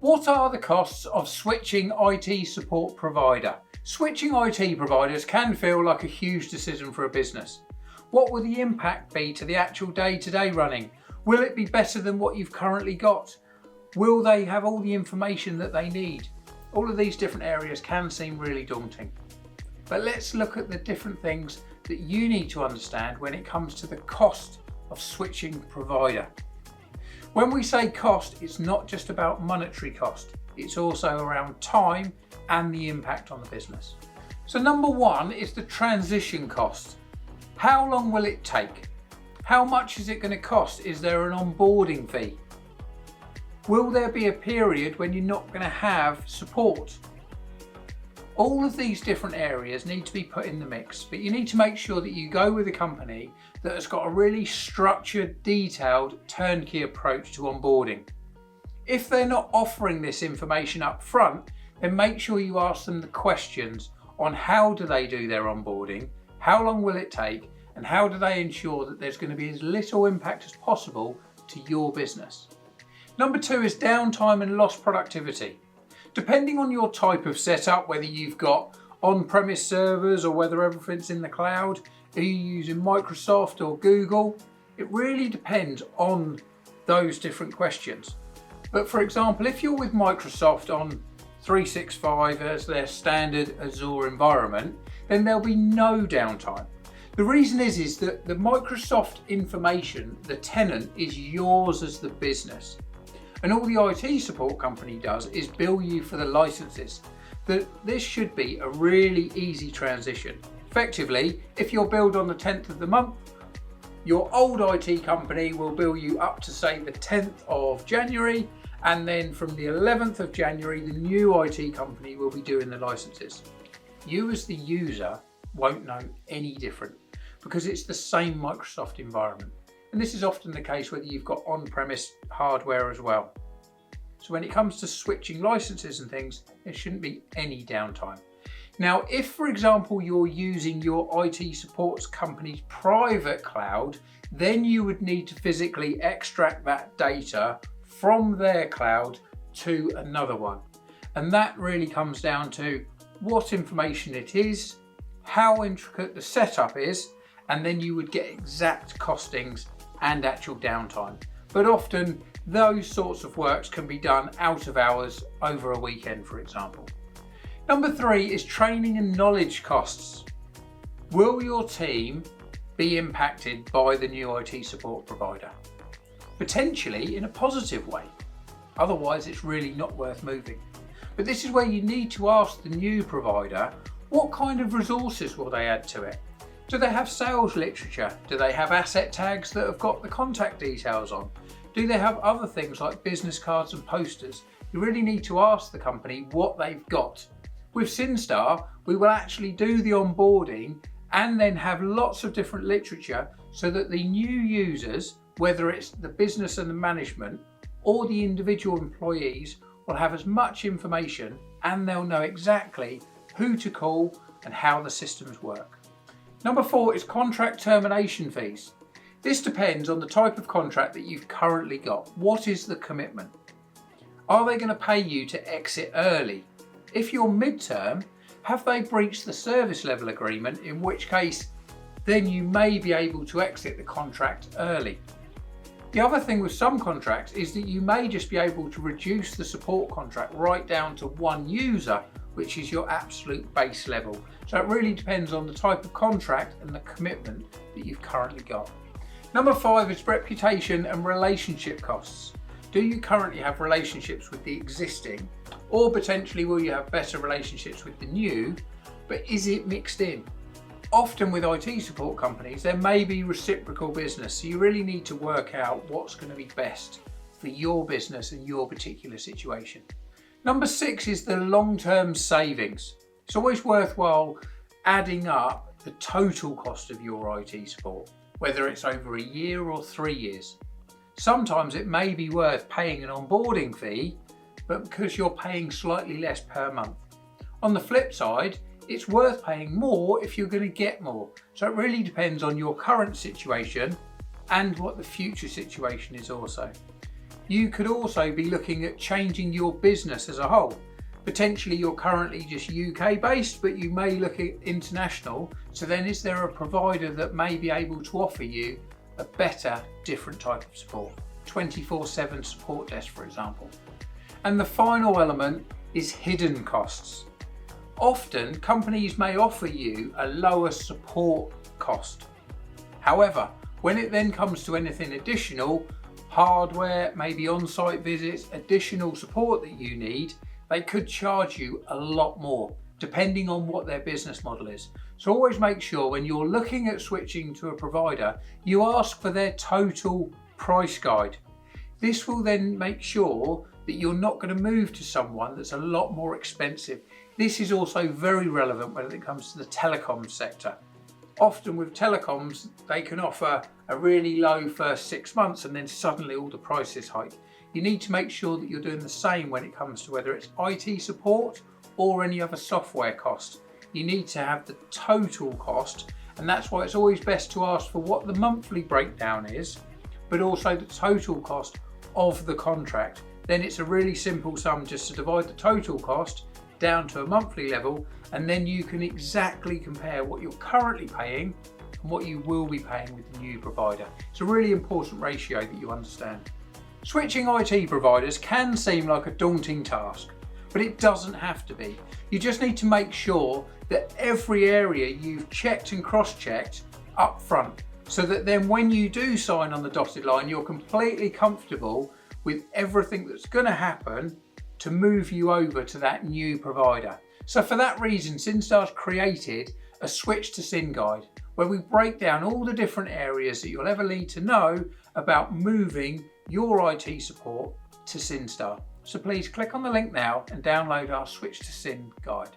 What are the costs of switching IT support provider? Switching IT providers can feel like a huge decision for a business. What will the impact be to the actual day-to-day running? Will it be better than what you've currently got? Will they have all the information that they need? All of these different areas can seem really daunting. But let's look at the different things that you need to understand when it comes to the cost of switching provider. When we say cost, it's not just about monetary cost, it's also around time and the impact on the business. So number one is the transition cost. How long will it take? How much is it going to cost? Is there an onboarding fee? Will there be a period when you're not going to have support? All of these different areas need to be put in the mix, but you need to make sure that you go with a company that has got a really structured, detailed, turnkey approach to onboarding. If they're not offering this information up front, then make sure you ask them the questions on how do they do their onboarding, how long will it take, and how do they ensure that there's going to be as little impact as possible to your business. Number two is downtime and lost productivity. Depending on your type of setup, whether you've got on-premise servers or whether everything's in the cloud, are you using Microsoft or Google? It really depends on those different questions. But for example, if you're with Microsoft on 365 as their standard Azure environment, then there'll be no downtime. The reason is that the Microsoft information, the tenant, is yours as the business. And all the IT support company does is bill you for the licenses. This should be a really easy transition. Effectively, if you're billed on the 10th of the month, your old IT company will bill you up to say the 10th of January, and then from the 11th of January, the new IT company will be doing the licenses. You as the user won't know any different because it's the same Microsoft environment. And this is often the case whether you've got on-premise hardware as well. So when it comes to switching licenses and things, there shouldn't be any downtime. Now, if for example, you're using your IT support company's private cloud, then you would need to physically extract that data from their cloud to another one. And that really comes down to what information it is, how intricate the setup is, and then you would get exact costings and actual downtime. But often those sorts of works can be done out of hours over a weekend, for example. Number three is training and knowledge costs. Will your team be impacted by the new IT support provider? Potentially in a positive way. Otherwise, it's really not worth moving. But this is where you need to ask the new provider, what kind of resources will they add to it? Do they have sales literature? Do they have asset tags that have got the contact details on? Do they have other things like business cards and posters? You really need to ask the company what they've got. With Syn-Star, we will actually do the onboarding and then have lots of different literature so that the new users, whether it's the business and the management or the individual employees, will have as much information and they'll know exactly who to call and how the systems work. Number four is contract termination fees. This depends on the type of contract that you've currently got. What is the commitment? Are they going to pay you to exit early? If you're mid-term, have they breached the service level agreement, in which case then you may be able to exit the contract early. The other thing with some contracts is that you may just be able to reduce the support contract right down to one user, which is your absolute base level. So it really depends on the type of contract and the commitment that you've currently got. Number five is reputation and relationship costs. Do you currently have relationships with the existing, or potentially will you have better relationships with the new, but is it mixed in? Often with IT support companies, there may be reciprocal business, so you really need to work out what's going to be best for your business and your particular situation. Number six is the long-term savings. It's always worthwhile adding up the total cost of your IT support, whether it's over a year or 3 years. Sometimes it may be worth paying an onboarding fee, but because you're paying slightly less per month. On the flip side, it's worth paying more if you're going to get more. So it really depends on your current situation and what the future situation is also. You could also be looking at changing your business as a whole. Potentially you're currently just UK based, but you may look at international. So then is there a provider that may be able to offer you a better, different type of support? 24/7 support desk, for example. And the final element is hidden costs. Often companies may offer you a lower support cost. However, when it then comes to anything additional, hardware, maybe on-site visits, additional support that you need, they could charge you a lot more, depending on what their business model is. So always make sure when you're looking at switching to a provider, you ask for their total price guide. This will then make sure that you're not going to move to someone that's a lot more expensive. This is also very relevant when it comes to the telecom sector. Often with telecoms, they can offer a really low first 6 months and then suddenly all the prices hike. You need to make sure that you're doing the same when it comes to whether it's IT support or any other software cost. You need to have the total cost, and that's why it's always best to ask for what the monthly breakdown is, but also the total cost of the contract. Then it's a really simple sum just to divide the total cost down to a monthly level, and then you can exactly compare what you're currently paying and what you will be paying with the new provider. It's a really important ratio that you understand. Switching IT providers can seem like a daunting task, but it doesn't have to be. You just need to make sure that every area you've checked and cross-checked up front, so that then when you do sign on the dotted line, you're completely comfortable with everything that's going to happen to move you over to that new provider. So for that reason, Syn-Star's created a Switch to Syn guide, where we break down all the different areas that you'll ever need to know about moving your IT support to Syn-Star. So please click on the link now and download our Switch to Syn guide.